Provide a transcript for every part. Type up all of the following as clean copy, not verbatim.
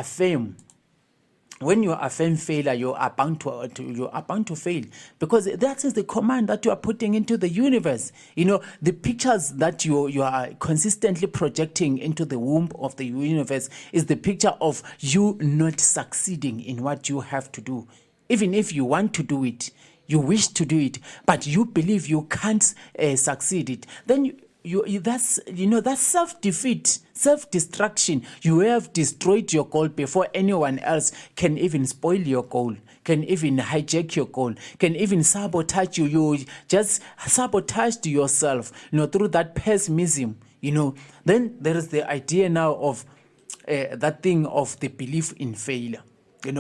affirm. When you affirm failure, you are bound to fail, because that is the command that you are putting into the universe. The pictures that you are consistently projecting into the womb of the universe is the picture of you not succeeding in what you have to do. Even if you want to do it, you wish to do it, but you believe you can't succeed it, then that's self-defeat, self-destruction. You have destroyed your goal before anyone else can even spoil your goal, can even hijack your goal, can even sabotage you. You just sabotaged yourself, through that pessimism. Then there is the idea now of that thing of the belief in failure.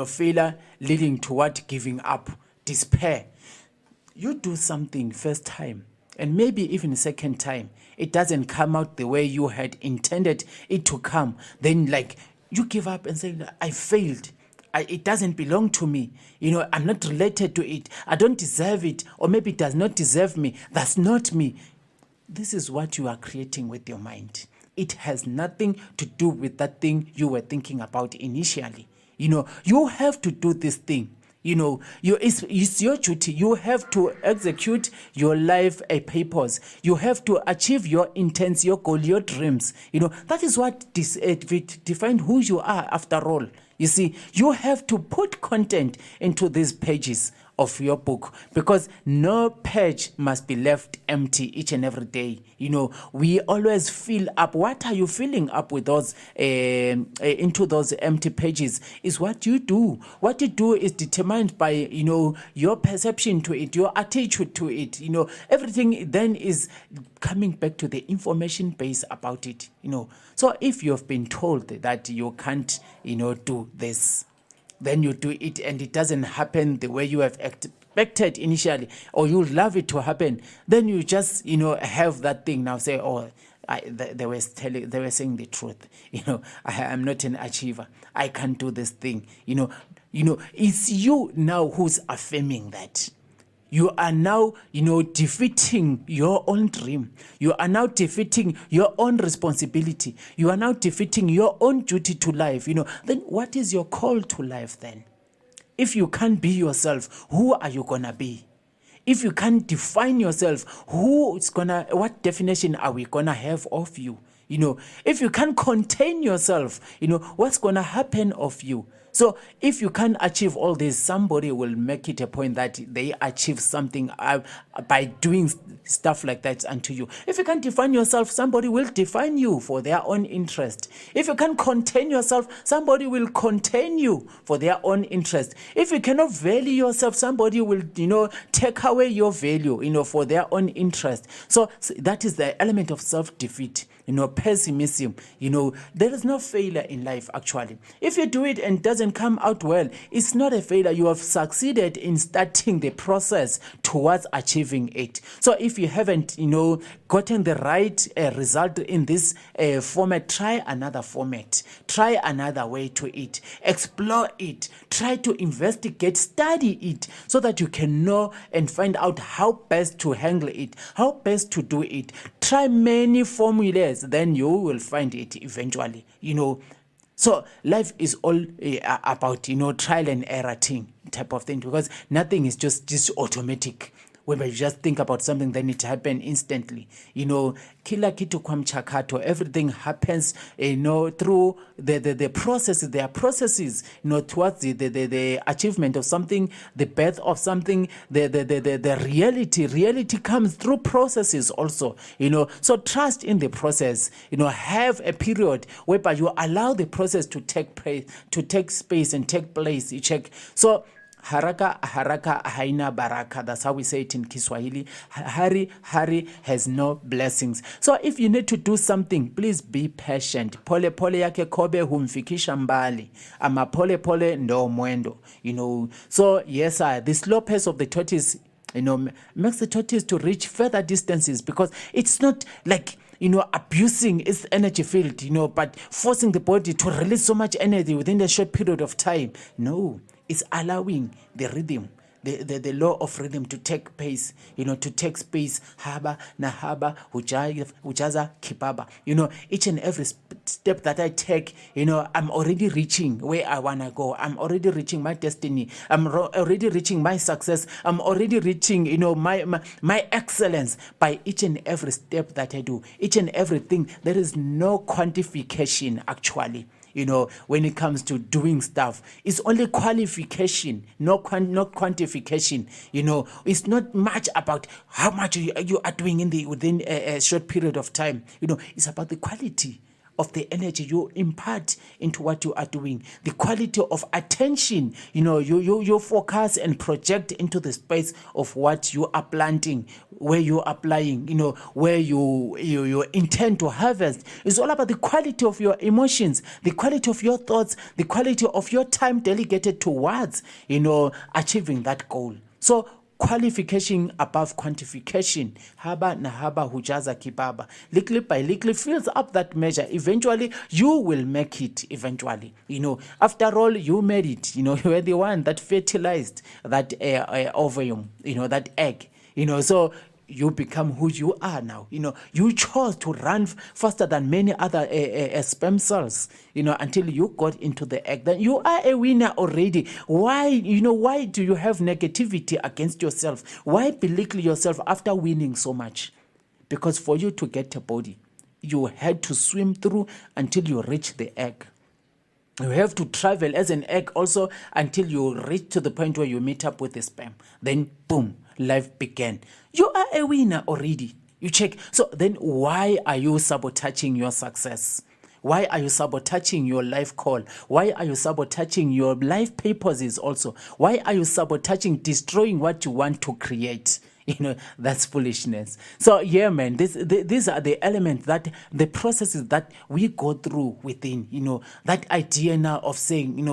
Failure leading toward giving up, despair. You do something first time, and maybe even second time, it doesn't come out the way you had intended it to come. Then you give up and say, I failed. It doesn't belong to me. I'm not related to it. I don't deserve it. Or maybe it does not deserve me. That's not me. This is what you are creating with your mind. It has nothing to do with that thing you were thinking about initially. You have to do this thing. It's your duty. You have to execute your life purpose. You have to achieve your intents, your goal, your dreams. That is what defines who you are after all. You see, you have to put content into these pages of your book, because no page must be left empty each and every day. We always fill up. What are you filling up with those into those empty pages is what you do. What you do is determined by your perception to it, your attitude to it. Everything then is coming back to the information base about it. So if you have been told that you can't do this, then you do it and it doesn't happen the way you have expected initially, or you love it to happen, then you just have that thing now say, they were saying the truth. I am not an achiever. I can't do this thing. It's you now who's affirming that. You are now, defeating your own dream. You are now defeating your own responsibility. You are now defeating your own duty to life. Then what is your call to life then? If you can't be yourself, who are you gonna be? If you can't define yourself, what definition are we gonna have of you? If you can't contain yourself, what's gonna happen of you? So if you can't achieve all this, somebody will make it a point that they achieve something by doing stuff like that unto you. If you can't define yourself, somebody will define you for their own interest. If you can't contain yourself, somebody will contain you for their own interest. If you cannot value yourself, somebody will, take away your value, for their own interest. So that is the element of self-defeat. Pessimism. There is no failure in life, actually. If you do it and it doesn't come out well, it's not a failure. You have succeeded in starting the process towards achieving it. So if you haven't, gotten the right result in this format, try another format. Try another way to it. Explore it. Try to investigate, study it, so that you can know and find out how best to handle it, how best to do it. Try many formulas, then you will find it eventually, So life is all about, trial and error type of thing, because nothing is just automatic. When you just think about something, then it happens instantly. Kila kitu kwa mchakato, everything happens, through the processes. There are processes, towards the achievement of something, the birth of something, the reality. Reality comes through processes also, So trust in the process, have a period whereby you allow the process to take place, to take space and take place. You check. So haraka haina baraka. That's how we say it in Kiswahili. Hurry has no blessings. So if you need to do something, please be patient. Pole pole yake kobe humfikisha mbali. Ama pole pole ndo mwendo. So yes, the slow pace of the tortoise, makes the tortoise to reach further distances, because it's not like abusing its energy field, but forcing the body to release so much energy within a short period of time. No. It's allowing the rhythm, the law of rhythm to take pace, to take space. Haba, nahaba, hujaza, kibaba. Each and every step that I take, I'm already reaching where I want to go. I'm already reaching my destiny. I'm already reaching my success. I'm already reaching, my excellence by each and every step that I do. Each and everything. There is no quantification actually. When it comes to doing stuff, it's only qualification, not quantification. It's not much about how much you are doing within a short period of time. It's about the quality of the energy you impart into what you are doing, the quality of attention, you focus and project into the space of what you are planting, where you are applying, where you intend to harvest. It's all about the quality of your emotions, the quality of your thoughts, the quality of your time delegated towards, achieving that goal. So qualification above quantification. Haba na haba hujaza kibaba. Little by little fills up that measure. Eventually, you will make it. Eventually, after all, you made it. You were the one that fertilized that ovum. That egg. So you become who you are now. You chose to run faster than many other sperm cells, until you got into the egg. Then you are a winner already. Why do you have negativity against yourself? Why belittle yourself after winning so much? Because for you to get a body, you had to swim through until you reach the egg. You have to travel as an egg also until you reach to the point where you meet up with the sperm. Then, boom, life began. You are a winner already. You check. So then why are you sabotaging your success? Why are you sabotaging your life call? Why are you sabotaging your life purposes also? Why are you sabotaging, destroying what you want to create? That's foolishness. So yeah, man, these are the elements, that the processes that we go through within, that idea now of saying,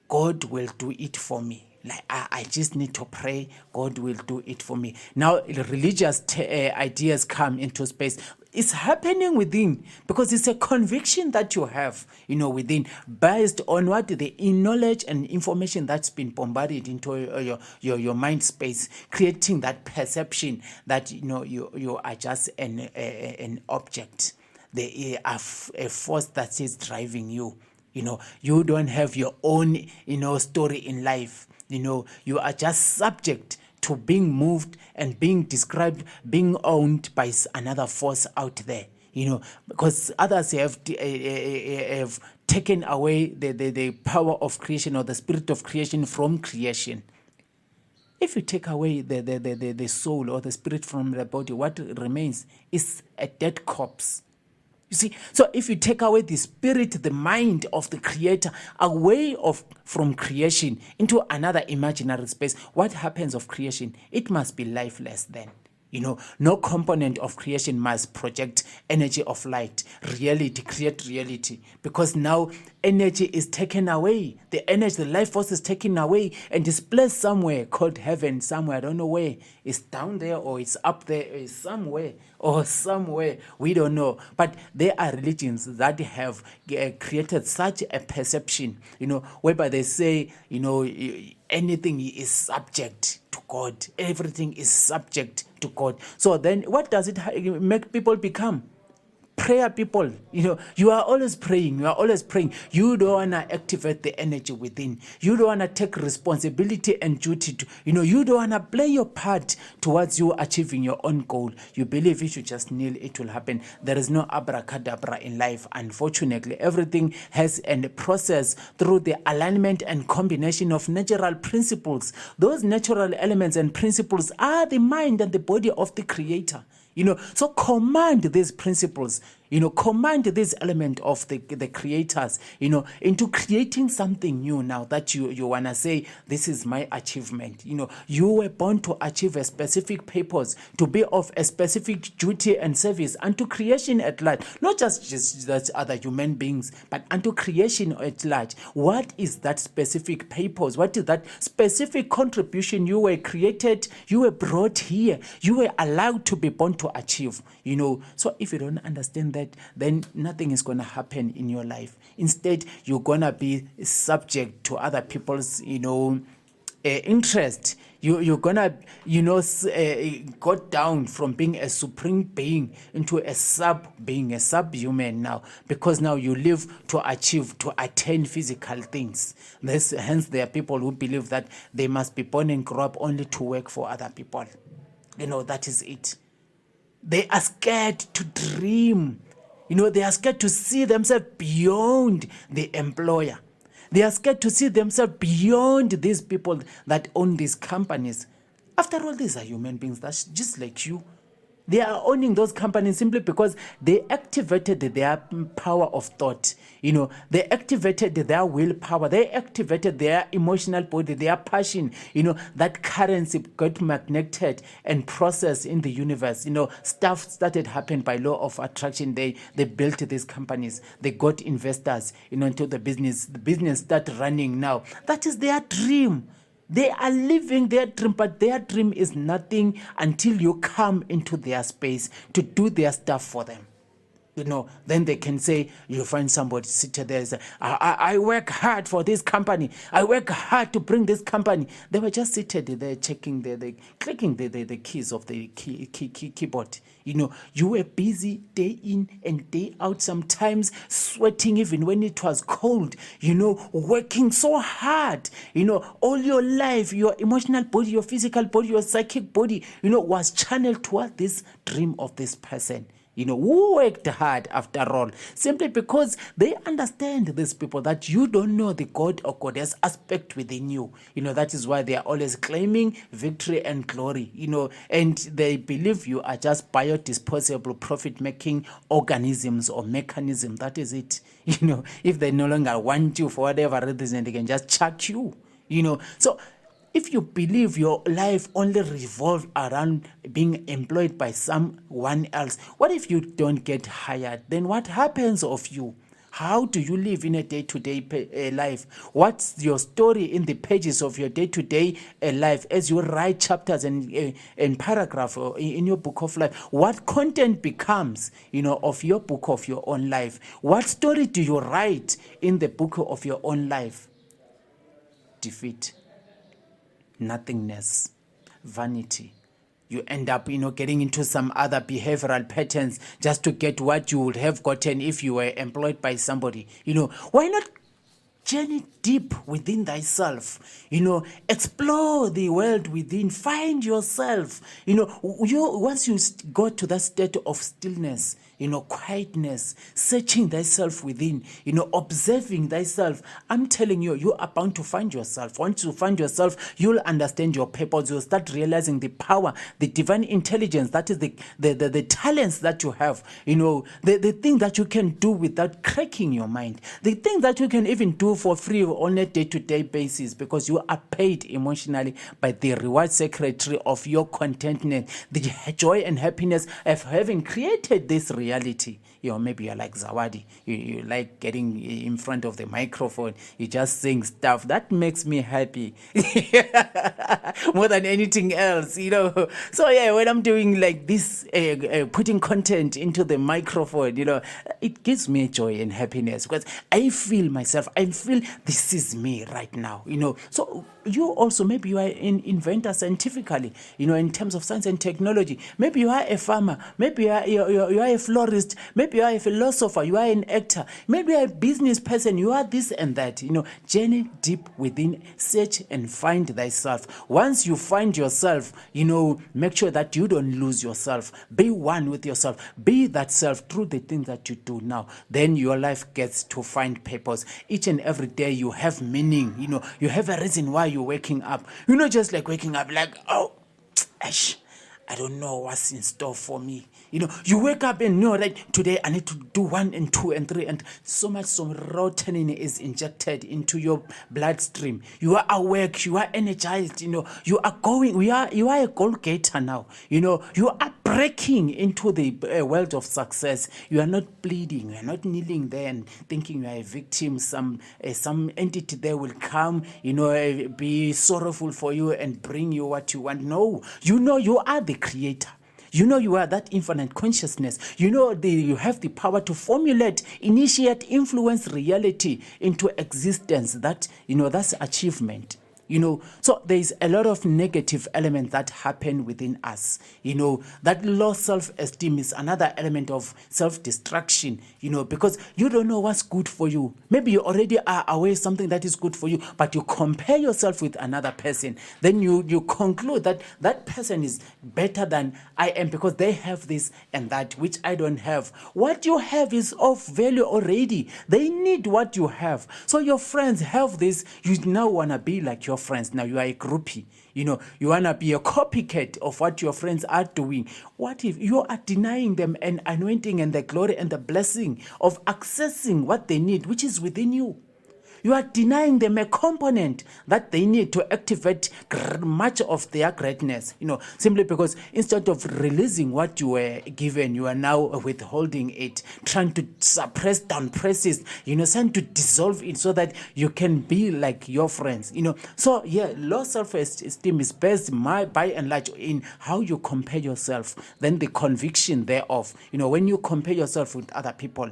God will do it for me. Like I just need to pray, God will do it for me. Now religious ideas come into space. It's happening within, because it's a conviction that you have, within, based on what the knowledge and information that's been bombarded into your mind space, creating that perception that you are just an object. There are a force that is driving you. You don't have your own story in life. You are just subject to being moved and being described, being owned by another force out there, because others have taken away the power of creation, or the spirit of creation from creation. If you take away the soul or the spirit from the body, what remains is a dead corpse. You see, so if you take away the spirit, the mind of the creator, away from creation into another imaginary space, what happens of creation? It must be lifeless then. No component of creation must project energy of light, reality, create reality, because now energy is taken away. The energy, the life force is taken away and displaced somewhere called heaven, somewhere, I don't know where. It's down there or it's up there, or it's somewhere or somewhere, we don't know. But there are religions that have created such a perception, whereby they say, anything is subject to God. Everything is subject to God. So then what does it make people become? Prayer people. You are always praying. You don't want to activate the energy within. You don't want to take responsibility and duty to, you don't want to play your part towards you achieving your own goal. You believe if you just kneel, it will happen. There is no abracadabra in life. Unfortunately, everything has a process through the alignment and combination of natural principles. Those natural elements and principles are the mind and the body of the creator. So command these principles, command this element of the creators, into creating something new now that you want to say, this is my achievement. You were born to achieve a specific purpose, to be of a specific duty and service unto creation at large, not just that other human beings, but unto creation at large. What is that specific purpose? What is that specific contribution you were created, you were brought here, you were allowed to be born to achieve? So if you don't understand that, then nothing is going to happen in your life. Instead, you're going to be subject to other people's interest, you're gonna, go down from being a supreme being into a being a subhuman now, because now you live to attain physical things. Hence there are people who believe that they must be born and grow up only to work for other people. That is it. They are scared to dream. They are scared to see themselves beyond the employer. They are scared to see themselves beyond these people that own these companies. After all, these are human beings that's just like you. They are owning those companies simply because they activated their power of thought. They activated their willpower. They activated their emotional body, their passion. That currency got magneted and processed in the universe. Stuff started happening by law of attraction. They built these companies. They got investors, into the business. The business started running now. That is their dream. They are living their dream, but their dream is nothing until you come into their space to do their stuff for them. Then they can say, you find somebody seated there and say, I work hard for this company. I work hard to bring this company. They were just seated there checking, clicking the keys of the keyboard. You were busy day in and day out, sometimes sweating even when it was cold, working so hard, all your life, your emotional body, your physical body, your psychic body, was channeled toward this dream of this person. Who worked hard after all, simply because they understand, these people, that you don't know the God or goddess aspect within you. That is why they are always claiming victory and glory, and they believe you are just biodisposable, profit-making organisms or mechanism. That is it. If they no longer want you for whatever reason, they can just chuck you, So if you believe your life only revolves around being employed by someone else, what if you don't get hired? Then what happens of you? How do you live in a day-to-day life? What's your story in the pages of your day-to-day life as you write chapters and paragraph in your book of life? What content becomes, of your book of your own life? What story do you write in the book of your own life? Defeat. Nothingness, vanity. You end up, getting into some other behavioral patterns just to get what you would have gotten if you were employed by somebody. Why not journey deep within thyself? Explore the world within. Find yourself. Once you go to that state of stillness, quietness, searching thyself within, observing thyself, I'm telling you, you are bound to find yourself. Once you find yourself, you'll understand your purpose. You'll start realizing the power, the divine intelligence, that is the talents that you have, the thing that you can do without cracking your mind, the thing that you can even do for free on a day-to-day basis, because you are paid emotionally by the reward secretary of your contentment, the joy and happiness of having created this reality. Maybe you're like Zawadi. You like getting in front of the microphone. You just sing stuff. That makes me happy more than anything else, So yeah, when I'm doing like this, putting content into the microphone, it gives me joy and happiness, because I feel myself. I feel this is me right now, So you also, maybe you are an inventor scientifically, in terms of science and technology. Maybe you are a farmer. Maybe you are a florist. Maybe you are a philosopher. You are an actor. Maybe you are a business person. You are this and that. Journey deep within, search and find thyself. Once you find yourself, make sure that you don't lose yourself. Be one with yourself. Be that self through the things that you do now. Then your life gets to find purpose. Each and every day you have meaning. You have a reason why you're waking up. You're not just like waking up like, oh, ash, I don't know what's in store for me. You wake up and know that today I need to do 1 and 2 and 3, and so much serotonin is injected into your bloodstream. You are awake, you are energized, you are going, you are a goal getter now. You are breaking into the world of success. You are not bleeding, you are not kneeling there and thinking you are a victim. Some entity there will come, be sorrowful for you and bring you what you want. No, you are the creator. You are that infinite consciousness. You have the power to formulate, initiate, influence reality into existence. That's achievement. So there's a lot of negative elements that happen within us. That low self-esteem is another element of self-destruction, because you don't know what's good for you. Maybe you already are aware something that is good for you, but you compare yourself with another person. Then you conclude that that person is better than I am because they have this and that, which I don't have. What you have is of value already. They need what you have. So your friends have this. You now want to be like your friends. Now you are a groupie. You want to be a copycat of what your friends are doing. What if you are denying them an anointing and the glory and the blessing of accessing what they need, which is within you? You are denying them a component that they need to activate much of their greatness, simply because instead of releasing what you were given, you are now withholding it, trying to suppress, downpress it, trying to dissolve it so that you can be like your friends, So, low self-esteem is based by and large in how you compare yourself, then the conviction thereof. When you compare yourself with other people,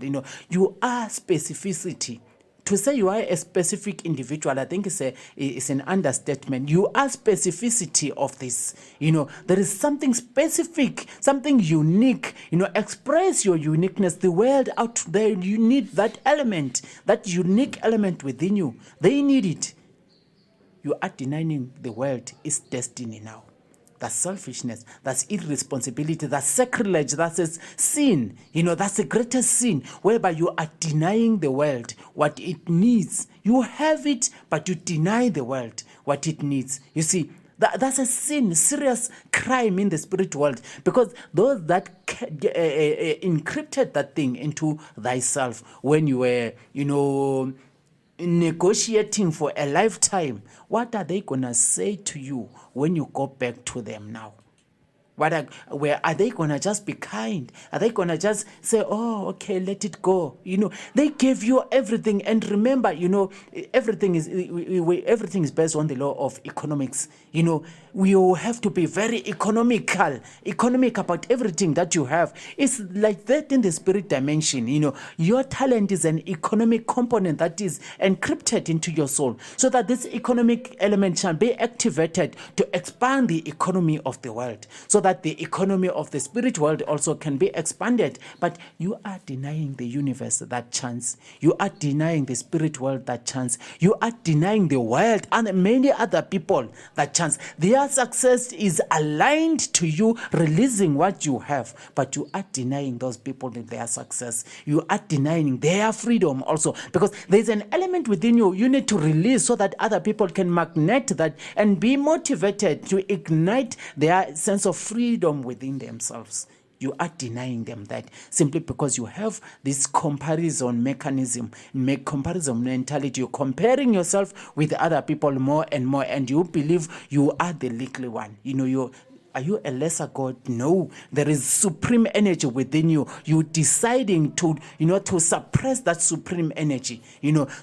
you are specificity. To say you are a specific individual, I think it's an understatement. You are specificity of this. There is something specific, something unique. Express your uniqueness. The world out there, you need that element, that unique element within you. They need it. You are denying the world its destiny now. That's selfishness, that's irresponsibility, that's sacrilege, that's sin. That's the greatest sin, whereby you are denying the world what it needs. You have it, but you deny the world what it needs. You see, that's a sin, serious crime in the spirit world, because those that encrypted that thing into thyself when you were, negotiating for a lifetime, what are they going to say to you when you go back to them now? Where are they going to just be kind? Are they going to just say, oh, okay, let it go? They gave you everything. And remember, everything is based on the law of economics. We all have to be very economic about everything that you have. It's like that in the spirit dimension. Your talent is an economic component that is encrypted into your soul, so that this economic element shall be activated to expand the economy of the world, so that the economy of the spirit world also can be expanded. But you are denying the universe that chance. You are denying the spirit world that chance. You are denying the world and many other people that chance. Their success is aligned to you releasing what you have, but you are denying those people their success. You are denying their freedom also, because there's an element within you need to release so that other people can magnet that and be motivated to ignite their sense of freedom within themselves. You are denying them that simply because you have this comparison mechanism, comparison mentality. You're comparing yourself with other people more and more, and you believe you are the little one. Are you a lesser God? No, there is supreme energy within you. You deciding to suppress that supreme energy.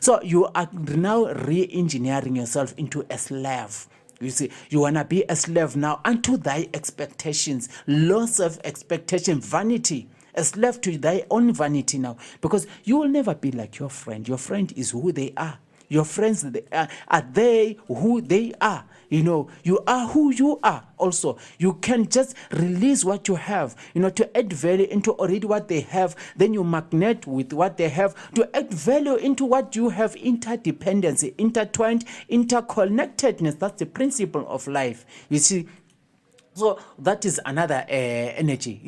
So you are now re-engineering yourself into a slave. You see, you want to be a slave now unto thy expectations, loss of expectation, vanity, a slave to thy own vanity now, because you will never be like your friend. Your friend is who they are. Your friends are they who they are. You are who you are also. You can just release what you have, to add value into already what they have. Then you magnet with what they have to add value into what you have. Interdependency, intertwined, interconnectedness. That's the principle of life. You see, so that is another energy,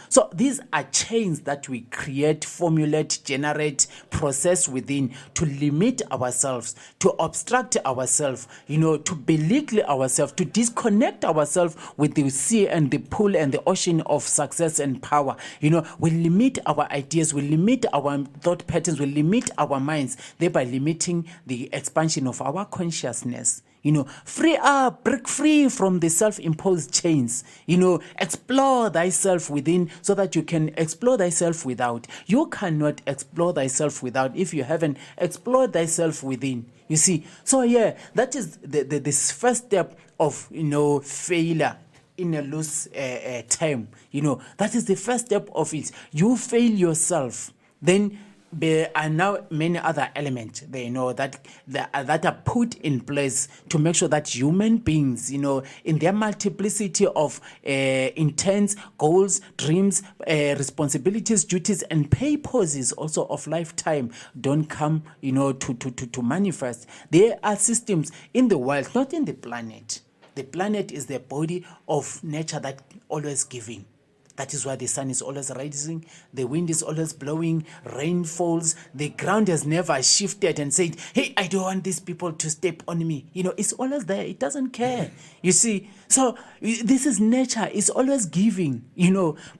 So these are chains that we create, formulate, generate, process within to limit ourselves, to obstruct ourselves, to belittle ourselves, to disconnect ourselves with the sea and the pool and the ocean of success and power. We limit our ideas, we limit our thought patterns, we limit our minds, thereby limiting the expansion of our consciousness. Free up, break free from the self-imposed chains. Explore thyself within so that you can explore thyself without. You cannot explore thyself without if you haven't explored thyself within. You see, so that is this first step of failure in a loose time. That is the first step of it. You fail yourself, then there are now many other elements that are put in place to make sure that human beings, in their multiplicity of intents, goals, dreams, responsibilities, duties, and purposes also of lifetime don't come, to manifest. There are systems in the world, not in the planet. The planet is the body of nature that always giving. That is why the sun is always rising, the wind is always blowing, rain falls, the ground has never shifted and said, hey, I don't want these people to step on me. It's always there. It doesn't care. You see, so this is nature. It's always giving,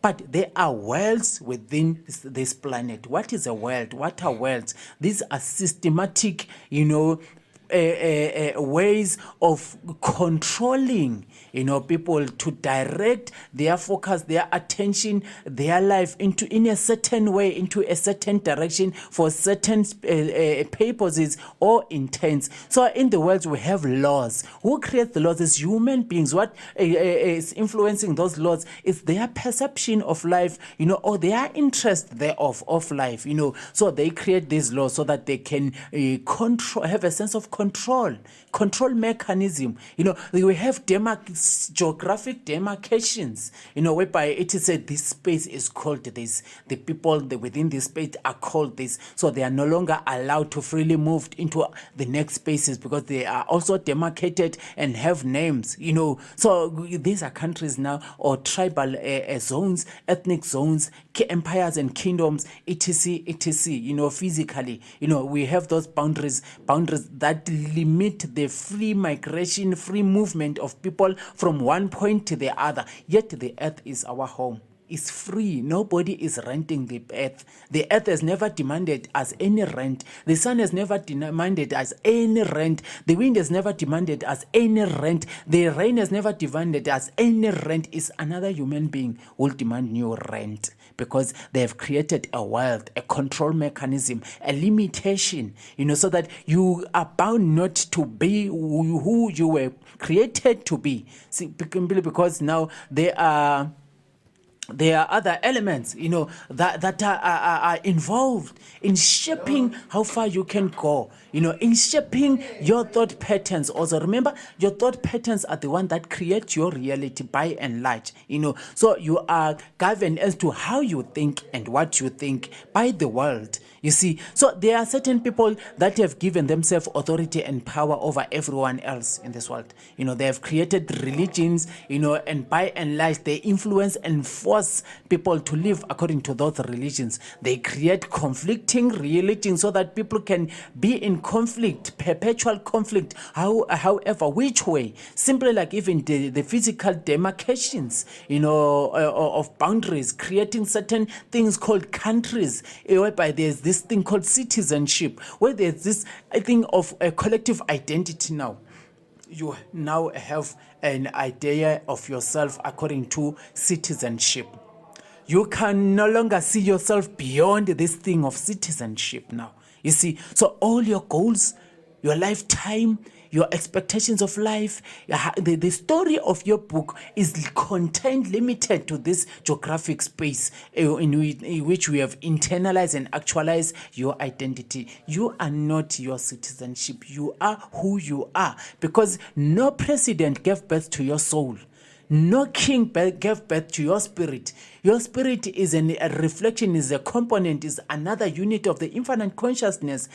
but there are worlds within this planet. What is a world? What are worlds? These are systematic, ways of controlling, people to direct their focus, their attention, their life in a certain way, into a certain direction for certain purposes or intents. So in the world we have laws. Who creates the laws? Is human beings. What is influencing those laws is their perception of life, or their interest thereof of life, So they create these laws so that they can have a sense of control mechanism. We have geographic demarcations, whereby it is said this space is called this. The people within this space are called this. So they are no longer allowed to freely move into the next spaces because they are also demarcated and have names, So these are countries now, or tribal zones, ethnic zones, empires and kingdoms, etc., etc., physically. We have those boundaries that limit the free migration, free movement of people from one point to the other. Yet the earth is our home. It's free. Nobody is renting the earth. The earth has never demanded us any rent. The sun has never demanded us any rent. The wind has never demanded us any rent. The rain has never demanded us any rent. It's another human being who will demand new rent, because they have created a world, a control mechanism, a limitation, so that you are bound not to be who you were created to be. Simply because now there are other elements, that are involved in shaping how far you can go, in shaping your thought patterns. Also, remember, your thought patterns are the one that create your reality by and large, So you are governed as to how you think and what you think by the world. You see, so there are certain people that have given themselves authority and power over everyone else in this world. They have created religions, and by and large, they influence and force people to live according to those religions. They create conflicting religions so that people can be in conflict, perpetual conflict, however, which way. Simply like even the physical demarcations, of boundaries, creating certain things called countries, whereby there's this thing called citizenship, where there's this thing of a collective identity now. You now have an idea of yourself according to citizenship. You can no longer see yourself beyond this thing of citizenship now. You see, so all your goals, your lifetime, your expectations of life, the story of your book is contained, limited to this geographic space in which we have internalized and actualized your identity. You are not your citizenship. You are who you are, because no president gave birth to your soul. No king gave birth to your spirit. Your spirit is a reflection, is a component, is another unit of the infinite consciousness,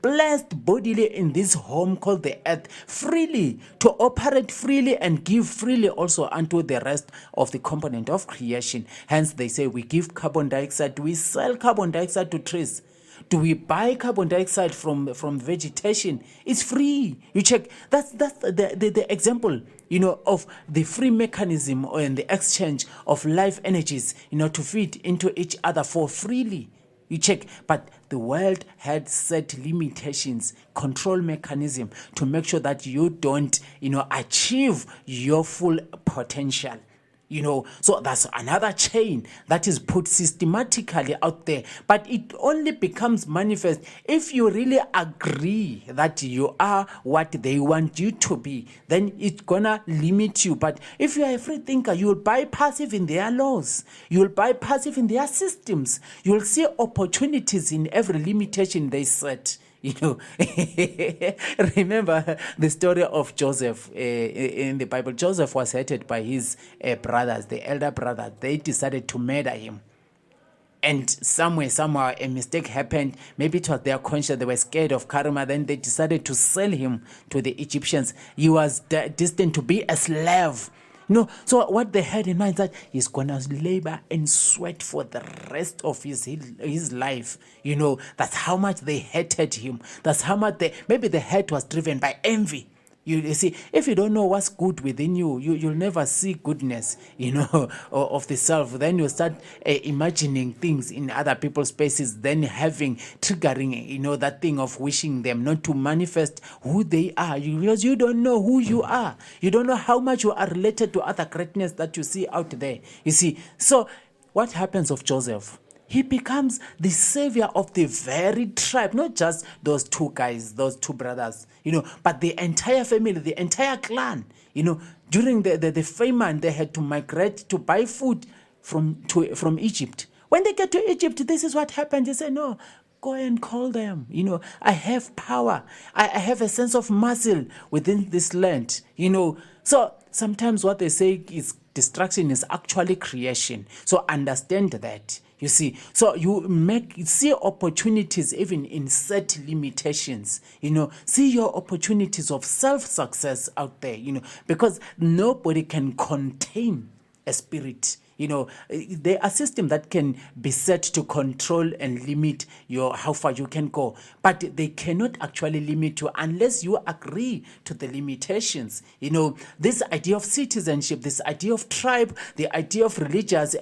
blessed bodily in this home called the earth, freely, to operate freely and give freely also unto the rest of the component of creation. Hence they say we give carbon dioxide, we sell carbon dioxide to trees. Do we buy carbon dioxide from vegetation? It's free. You check. That's the example, of the free mechanism and the exchange of life energies, to feed into each other for freely. You check. But the world had set limitations, control mechanism to make sure that you don't, achieve your full potential. So that's another chain that is put systematically out there, but it only becomes manifest if you really agree that you are what they want you to be. Then it's gonna limit you. But if you are a free thinker, you will bypass even their laws, you will bypass even their systems, you will see opportunities in every limitation they set. Remember the story of Joseph in the Bible. Joseph was hated by his brothers, the elder brothers. They decided to murder him. And somehow, a mistake happened. Maybe it was their conscience. They were scared of karma. Then they decided to sell him to the Egyptians. He was destined to be a slave. So what they had in mind is that he's gonna labor and sweat for the rest of his life. That's how much they hated him. That's how much maybe the hate was driven by envy. You see, if you don't know what's good within you'll never see goodness, of the self. Then you start imagining things in other people's spaces, then triggering, that thing of wishing them not to manifest who they are, because you don't know who you are. You don't know how much you are related to other greatness that you see out there. You see, so what happens of Joseph? He becomes the savior of the very tribe, not just those two guys, those two brothers, but the entire family, the entire clan. During the famine, they had to migrate to buy food from Egypt. When they get to Egypt, this is what happened. They say, no, go and call them. I have power. I have a sense of muscle within this land. So sometimes what they say is destruction is actually creation. So understand that. You see, so you see opportunities even in set limitations. See your opportunities of self-success out there. Because nobody can contain a spirit. There are systems that can be set to control and limit how far you can go, but they cannot actually limit you unless you agree to the limitations. This idea of citizenship, this idea of tribe, the idea of religious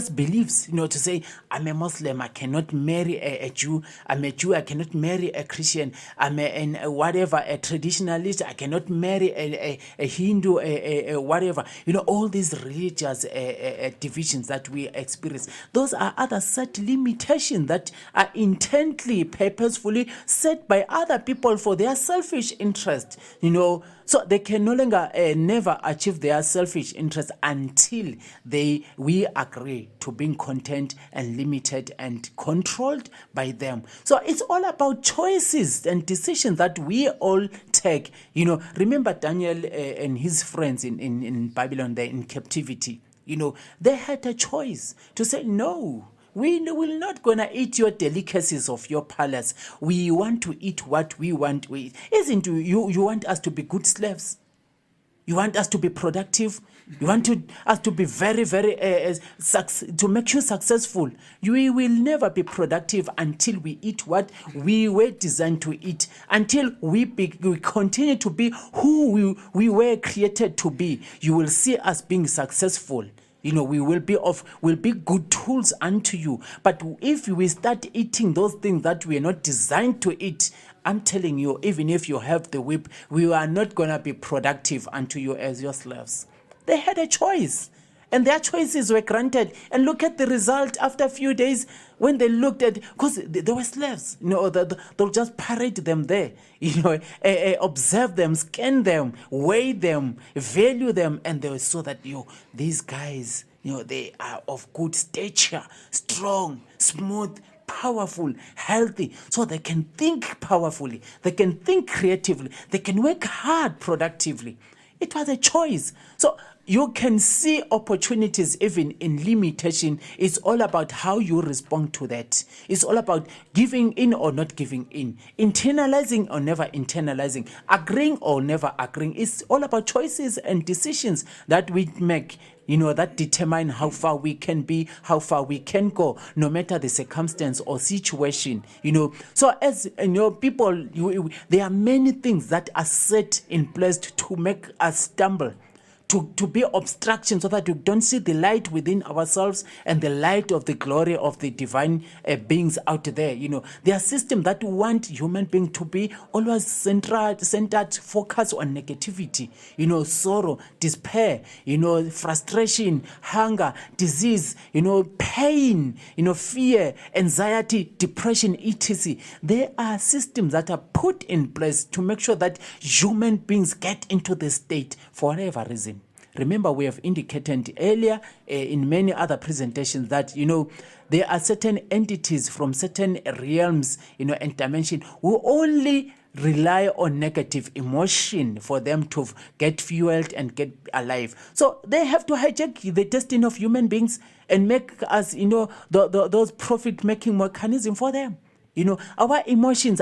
beliefs, to say, I'm a Muslim, I cannot marry a Jew. I'm a Jew, I cannot marry a Christian. I'm a traditionalist, I cannot marry a Hindu, whatever. All these religious divisions that we experience, those are other set limitations that are intently, purposefully set by other people for their selfish interest. So they can no longer never achieve their selfish interest until we agree to being content and limited and controlled by them. So it's all about choices and decisions that we all take. Remember Daniel and his friends in Babylon, they're in captivity. They had a choice to say no. We will not gonna eat your delicacies of your palace. We want to eat what we want to eat. Isn't you want us to be good slaves? You want us to be productive? You want us to be very, very, to make you successful. We will never be productive until we eat what we were designed to eat, until we continue to be who we were created to be. You will see us being successful. We will be good tools unto you. But if we start eating those things that we are not designed to eat, I'm telling you, even if you have the whip, we are not going to be productive unto you as your slaves. They had a choice, and their choices were granted. And look at the result after a few days when they looked at, because they were slaves, they'll just parade them there, observe them, scan them, weigh them, value them, and they saw that, these guys, they are of good stature, strong, smooth, powerful, healthy, so they can think powerfully, they can think creatively, they can work hard productively. It was a choice. So you can see opportunities even in limitation. It's all about how you respond to that. It's all about giving in or not giving in, internalizing or never internalizing, agreeing or never agreeing. It's all about choices and decisions that we make, that determine how far we can be, how far we can go, no matter the circumstance or situation, So as people, there are many things that are set in place to make us stumble, to be obstruction so that we don't see the light within ourselves and the light of the glory of the divine beings out there. There are systems that want human being to be always centered, focus on negativity, sorrow, despair, frustration, hunger, disease, pain, fear, anxiety, depression, etc. There are systems that are put in place to make sure that human beings get into the state for whatever reason. Remember, we have indicated earlier in many other presentations that, there are certain entities from certain realms, and dimension who only rely on negative emotion for them to get fueled and get alive. So they have to hijack the destiny of human beings and make us, those profit-making mechanism for them. Our emotions